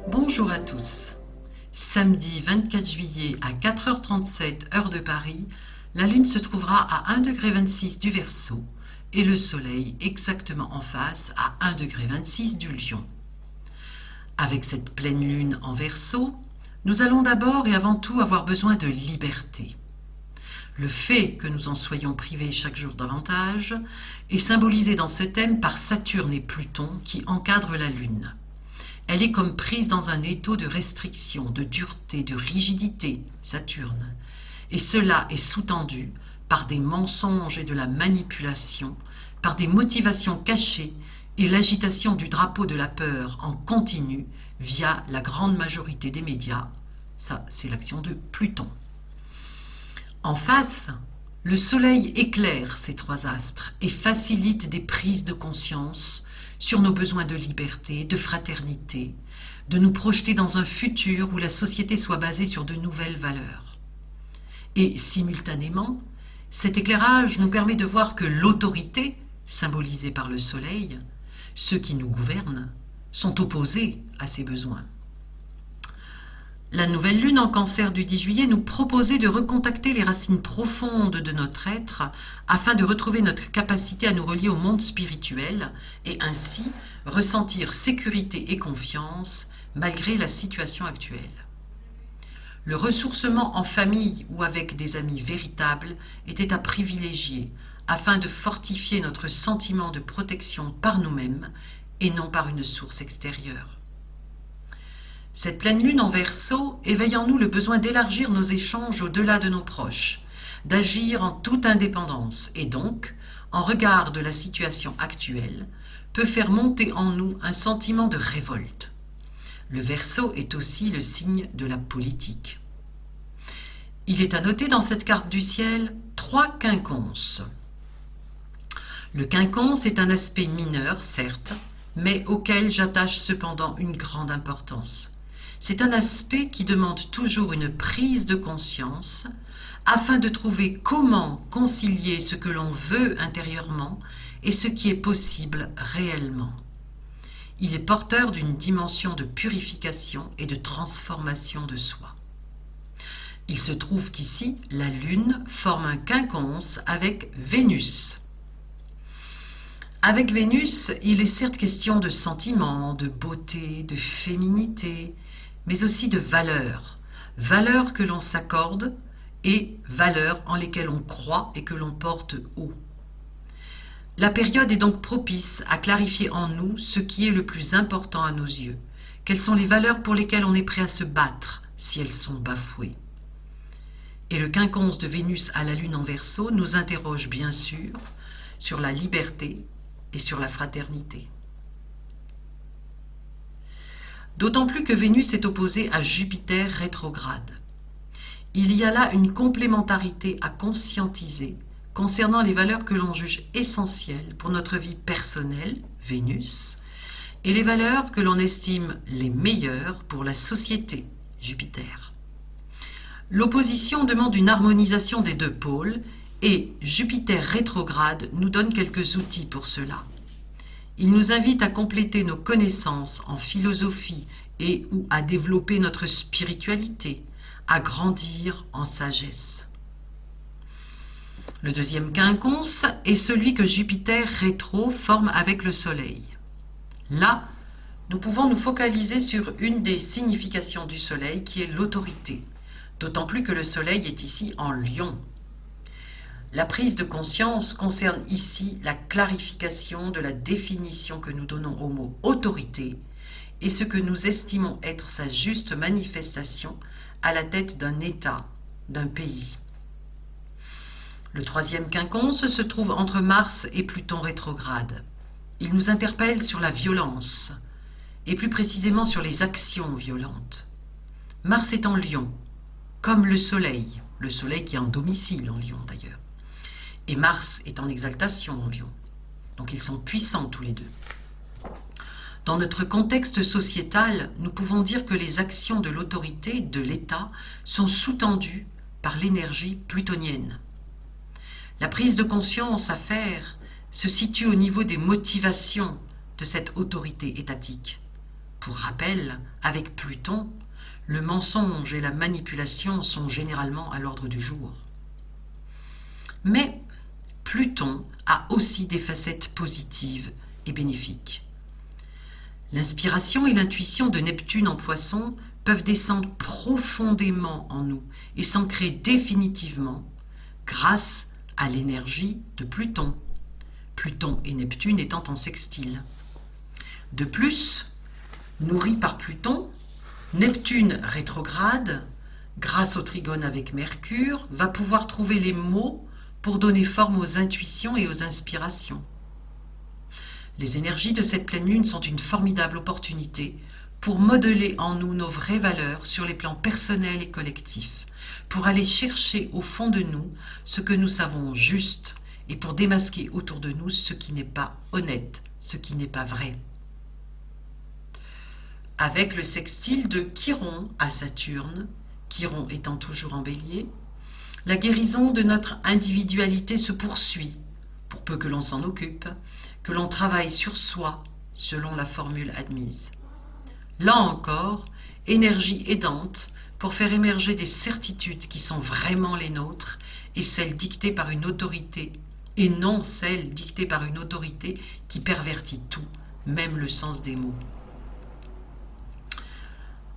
Bonjour à tous. Samedi 24 juillet à 4h37 heure de Paris, la Lune se trouvera à 1,26 degré du Verseau et le Soleil exactement en face à 1,26 degré du Lion. Avec cette pleine Lune en Verseau, nous allons d'abord et avant tout avoir besoin de liberté. Le fait que nous en soyons privés chaque jour davantage est symbolisé dans ce thème par Saturne et Pluton qui encadrent la Lune. Elle est comme prise dans un étau de restriction, de dureté, de rigidité, Saturne. Et cela est sous-tendu par des mensonges et de la manipulation, par des motivations cachées et l'agitation du drapeau de la peur en continu via la grande majorité des médias. Ça, c'est l'action de Pluton. En face, le Soleil éclaire ces trois astres et facilite des prises de conscience sur nos besoins de liberté, de fraternité, de nous projeter dans un futur où la société soit basée sur de nouvelles valeurs. Et simultanément, cet éclairage nous permet de voir que l'autorité, symbolisée par le Soleil, ceux qui nous gouvernent, sont opposés à ces besoins. La nouvelle lune en Cancer du 10 juillet nous proposait de recontacter les racines profondes de notre être afin de retrouver notre capacité à nous relier au monde spirituel et ainsi ressentir sécurité et confiance malgré la situation actuelle. Le ressourcement en famille ou avec des amis véritables était à privilégier afin de fortifier notre sentiment de protection par nous-mêmes et non par une source extérieure. Cette pleine lune en Verseau éveille en nous le besoin d'élargir nos échanges au-delà de nos proches, d'agir en toute indépendance et donc, en regard de la situation actuelle, peut faire monter en nous un sentiment de révolte. Le Verseau est aussi le signe de la politique. Il est à noter dans cette carte du ciel 3 quinconces. Le quinconce est un aspect mineur, certes, mais auquel j'attache cependant une grande importance. C'est un aspect qui demande toujours une prise de conscience afin de trouver comment concilier ce que l'on veut intérieurement et ce qui est possible réellement. Il est porteur d'une dimension de purification et de transformation de soi. Il se trouve qu'ici, la Lune forme un quinconce avec Vénus. Avec Vénus, il est certes question de sentiments, de beauté, de féminité, mais aussi de valeurs. Valeurs que l'on s'accorde et valeurs en lesquelles on croit et que l'on porte haut. La période est donc propice à clarifier en nous ce qui est le plus important à nos yeux. Quelles sont les valeurs pour lesquelles on est prêt à se battre si elles sont bafouées. Et le quinconce de Vénus à la Lune en Verseau nous interroge bien sûr sur la liberté et sur la fraternité. D'autant plus que Vénus est opposée à Jupiter rétrograde. Il y a là une complémentarité à conscientiser concernant les valeurs que l'on juge essentielles pour notre vie personnelle, Vénus, et les valeurs que l'on estime les meilleures pour la société, Jupiter. L'opposition demande une harmonisation des deux pôles et Jupiter rétrograde nous donne quelques outils pour cela. Il nous invite à compléter nos connaissances en philosophie et ou à développer notre spiritualité, à grandir en sagesse. Le deuxième quinconce est celui que Jupiter rétro forme avec le Soleil. Là, nous pouvons nous focaliser sur une des significations du Soleil qui est l'autorité, d'autant plus que le Soleil est ici en Lion. La prise de conscience concerne ici la clarification de la définition que nous donnons au mot autorité et ce que nous estimons être sa juste manifestation à la tête d'un État, d'un pays. Le troisième quinconce se trouve entre Mars et Pluton rétrograde. Il nous interpelle sur la violence et plus précisément sur les actions violentes. Mars est en Lion, comme le Soleil qui est en domicile en Lion d'ailleurs. Et Mars est en exaltation en Lion. Donc ils sont puissants tous les deux. Dans notre contexte sociétal, nous pouvons dire que les actions de l'autorité, de l'État, sont sous-tendues par l'énergie plutonienne. La prise de conscience à faire se situe au niveau des motivations de cette autorité étatique. Pour rappel, avec Pluton, le mensonge et la manipulation sont généralement à l'ordre du jour. Mais Pluton a aussi des facettes positives et bénéfiques. L'inspiration et l'intuition de Neptune en Poisson peuvent descendre profondément en nous et s'ancrer définitivement grâce à l'énergie de Pluton. Pluton et Neptune étant en sextile. De plus, nourri par Pluton, Neptune rétrograde, grâce au trigone avec Mercure, va pouvoir trouver les mots pour donner forme aux intuitions et aux inspirations. Les énergies de cette pleine lune sont une formidable opportunité pour modeler en nous nos vraies valeurs sur les plans personnels et collectifs, pour aller chercher au fond de nous ce que nous savons juste et pour démasquer autour de nous ce qui n'est pas honnête, ce qui n'est pas vrai. Avec le sextile de Chiron à Saturne, Chiron étant toujours en Bélier, la guérison de notre individualité se poursuit, pour peu que l'on s'en occupe, que l'on travaille sur soi, selon la formule admise. Là encore, énergie aidante pour faire émerger des certitudes qui sont vraiment les nôtres et celles dictées par une autorité, et non celles dictées par une autorité qui pervertit tout, même le sens des mots.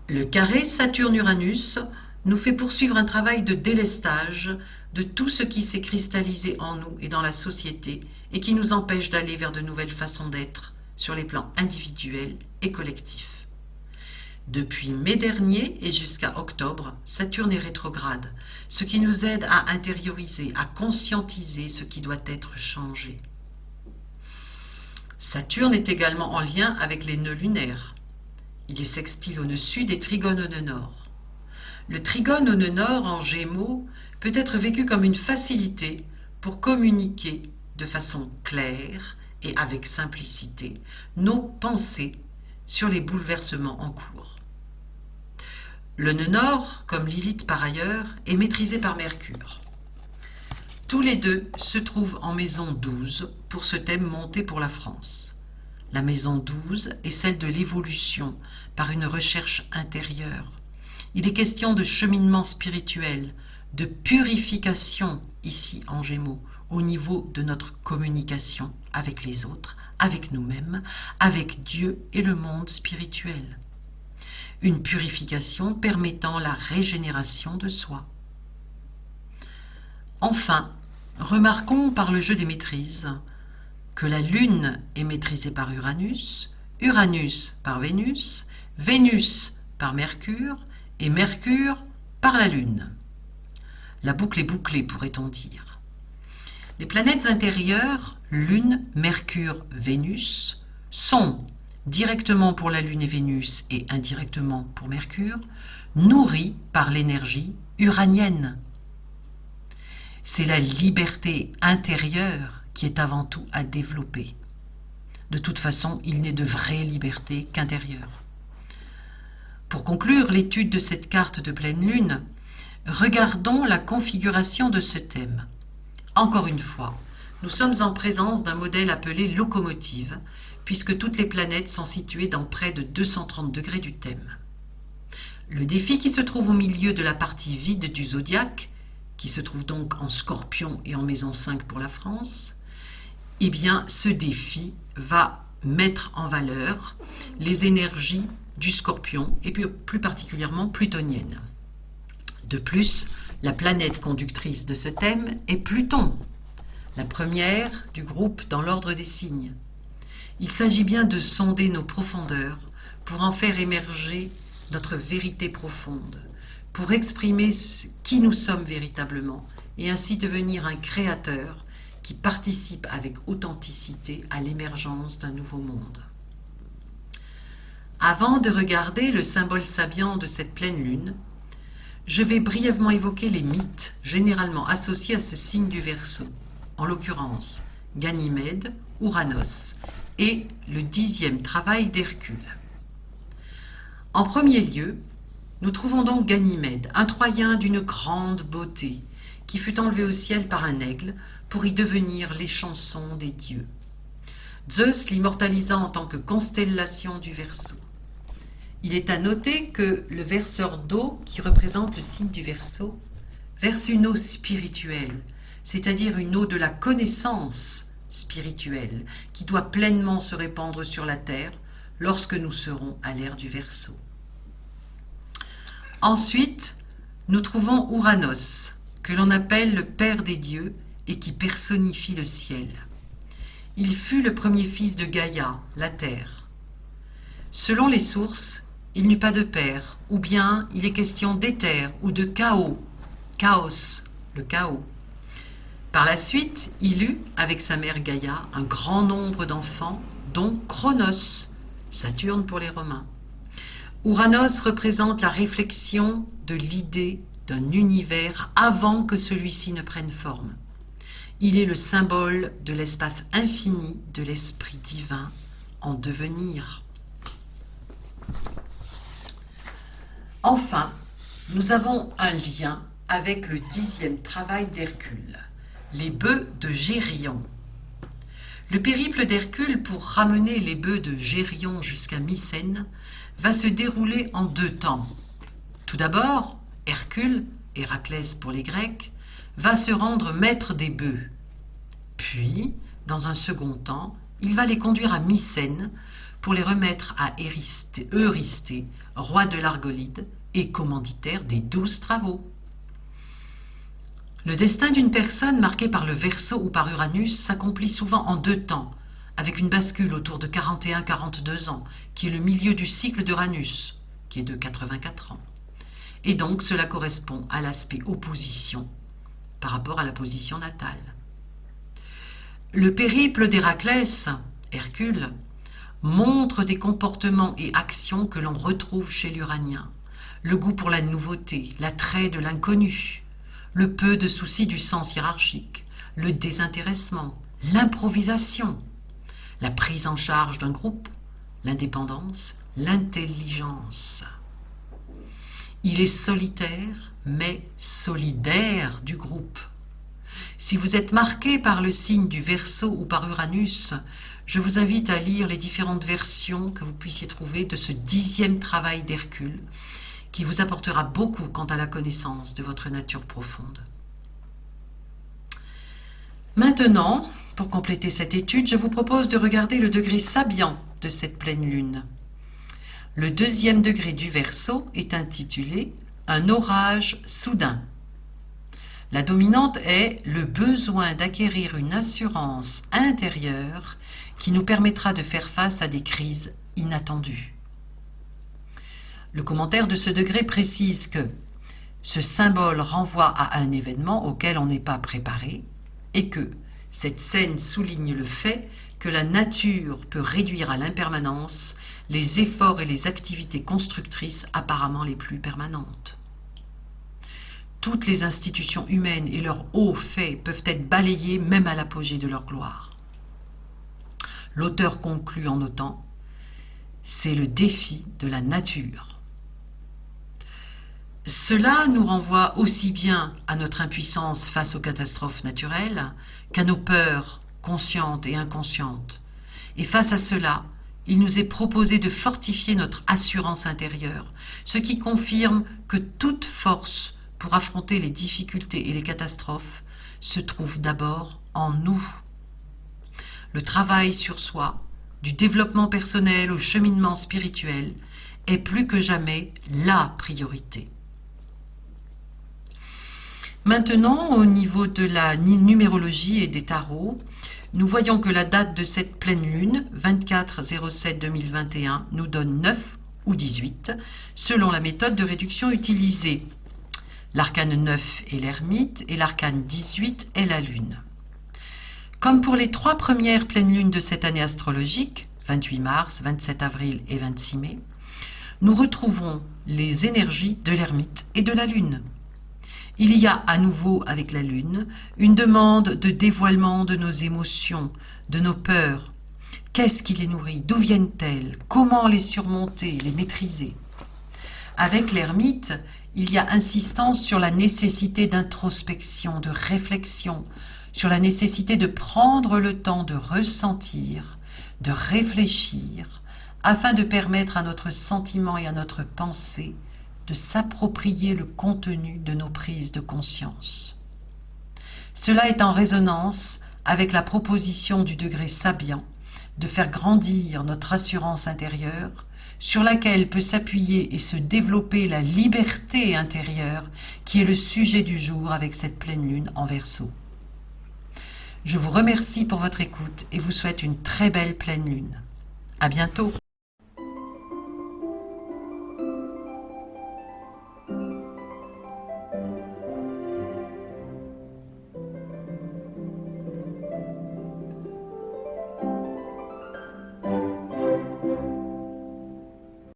Le carré Saturne-Uranus nous fait poursuivre un travail de délestage de tout ce qui s'est cristallisé en nous et dans la société et qui nous empêche d'aller vers de nouvelles façons d'être sur les plans individuels et collectifs. Depuis mai dernier et jusqu'à octobre, Saturne est rétrograde, ce qui nous aide à intérioriser, à conscientiser ce qui doit être changé. Saturne est également en lien avec les nœuds lunaires. Il est sextile au nœud sud et trigone au nœud nord. Le trigone au nœud nord en Gémeaux peut être vécu comme une facilité pour communiquer de façon claire et avec simplicité nos pensées sur les bouleversements en cours. Le nœud nord, comme Lilith par ailleurs, est maîtrisé par Mercure. Tous les deux se trouvent en maison 12 pour ce thème monté pour la France. La maison 12 est celle de l'évolution par une recherche intérieure. Il est question de cheminement spirituel, de purification ici en Gémeaux, au niveau de notre communication avec les autres, avec nous-mêmes, avec Dieu et le monde spirituel. Une purification permettant la régénération de soi. Enfin, remarquons par le jeu des maîtrises que la Lune est maîtrisée par Uranus, Uranus par Vénus, Vénus par Mercure et Mercure par la Lune. La boucle est bouclée, pourrait-on dire. Les planètes intérieures, Lune, Mercure, Vénus, sont directement pour la Lune et Vénus et indirectement pour Mercure, nourries par l'énergie uranienne. C'est la liberté intérieure qui est avant tout à développer. De toute façon, il n'est de vraie liberté qu'intérieure. Pour conclure l'étude de cette carte de pleine lune, regardons la configuration de ce thème. Encore une fois, nous sommes en présence d'un modèle appelé locomotive, puisque toutes les planètes sont situées dans près de 230 degrés du thème. Le défi qui se trouve au milieu de la partie vide du zodiaque, qui se trouve donc en Scorpion et en maison 5 pour la France, eh bien ce défi va mettre en valeur les énergies du Scorpion et plus particulièrement plutonienne. De plus, la planète conductrice de ce thème est Pluton, la première du groupe dans l'ordre des signes. Il s'agit bien de sonder nos profondeurs pour en faire émerger notre vérité profonde, pour exprimer qui nous sommes véritablement et ainsi devenir un créateur qui participe avec authenticité à l'émergence d'un nouveau monde. Avant de regarder le symbole sabian de cette pleine lune, je vais brièvement évoquer les mythes généralement associés à ce signe du Verseau, en l'occurrence Ganymède, Ouranos et le 10e travail d'Hercule. En premier lieu, nous trouvons donc Ganymède, un Troyen d'une grande beauté, qui fut enlevé au ciel par un aigle pour y devenir l'échanson des dieux. Zeus l'immortalisa en tant que constellation du Verseau. Il est à noter que le verseur d'eau, qui représente le signe du Verseau, verse une eau spirituelle, c'est-à-dire une eau de la connaissance spirituelle, qui doit pleinement se répandre sur la terre lorsque nous serons à l'ère du Verseau. Ensuite, nous trouvons Ouranos, que l'on appelle le Père des dieux et qui personnifie le ciel. Il fut le premier fils de Gaïa, la terre. Selon les sources, il n'eut pas de père, ou bien il est question d'éther ou de chaos, le chaos. Par la suite, il eut, avec sa mère Gaïa, un grand nombre d'enfants, dont Chronos, Saturne pour les Romains. Ouranos représente la réflexion de l'idée d'un univers avant que celui-ci ne prenne forme. Il est le symbole de l'espace infini de l'esprit divin en devenir. Enfin, nous avons un lien avec le 10e travail d'Hercule, les bœufs de Gérion. Le périple d'Hercule pour ramener les bœufs de Gérion jusqu'à Mycène va se dérouler en 2 temps. Tout d'abord, Hercule, Héraclès pour les Grecs, va se rendre maître des bœufs. Puis, dans un second temps, il va les conduire à Mycène pour les remettre à Eurysthée, roi de l'Argolide et commanditaire des 12 travaux. Le destin d'une personne marquée par le Verseau ou par Uranus s'accomplit souvent en 2 temps, avec une bascule autour de 41-42 ans, qui est le milieu du cycle d'Uranus, qui est de 84 ans. Et donc cela correspond à l'aspect opposition par rapport à la position natale. Le périple d'Héraclès, Hercule, montre des comportements et actions que l'on retrouve chez l'Uranien. Le goût pour la nouveauté, l'attrait de l'inconnu, le peu de souci du sens hiérarchique, le désintéressement, l'improvisation, la prise en charge d'un groupe, l'indépendance, l'intelligence. Il est solitaire, mais solidaire du groupe. Si vous êtes marqué par le signe du Verseau ou par Uranus, je vous invite à lire les différentes versions que vous puissiez trouver de ce 10e travail d'Hercule, qui vous apportera beaucoup quant à la connaissance de votre nature profonde. Maintenant, pour compléter cette étude, je vous propose de regarder le degré sabiant de cette pleine lune. Le 2e degré du Verseau est intitulé « Un orage soudain ». La dominante est le besoin d'acquérir une assurance intérieure qui nous permettra de faire face à des crises inattendues. Le commentaire de ce degré précise que ce symbole renvoie à un événement auquel on n'est pas préparé et que cette scène souligne le fait que la nature peut réduire à l'impermanence les efforts et les activités constructrices apparemment les plus permanentes. Toutes les institutions humaines et leurs hauts faits peuvent être balayés même à l'apogée de leur gloire. L'auteur conclut en notant « C'est le défi de la nature ». Cela nous renvoie aussi bien à notre impuissance face aux catastrophes naturelles qu'à nos peurs conscientes et inconscientes. Et face à cela, il nous est proposé de fortifier notre assurance intérieure, ce qui confirme que toute force pour affronter les difficultés et les catastrophes se trouve d'abord en nous. Le travail sur soi, du développement personnel au cheminement spirituel, est plus que jamais la priorité. Maintenant, au niveau de la numérologie et des tarots, nous voyons que la date de cette pleine lune, 24/07/2021, nous donne 9 ou 18, selon la méthode de réduction utilisée. L'arcane 9 est l'ermite et l'arcane 18 est la lune. Comme pour les 3 premières pleines lunes de cette année astrologique, 28 mars, 27 avril et 26 mai, nous retrouvons les énergies de l'ermite et de la lune. Il y a à nouveau avec la lune une demande de dévoilement de nos émotions, de nos peurs. Qu'est-ce qui les nourrit? D'où viennent-elles? Comment les surmonter, les maîtriser? Avec l'ermite, il y a insistance sur la nécessité d'introspection, de réflexion, sur la nécessité de prendre le temps de ressentir, de réfléchir afin de permettre à notre sentiment et à notre pensée de s'approprier le contenu de nos prises de conscience. Cela est en résonance avec la proposition du degré Sabian de faire grandir notre assurance intérieure sur laquelle peut s'appuyer et se développer la liberté intérieure qui est le sujet du jour avec cette pleine lune en Verseau. Je vous remercie pour votre écoute et vous souhaite une très belle pleine lune. À bientôt.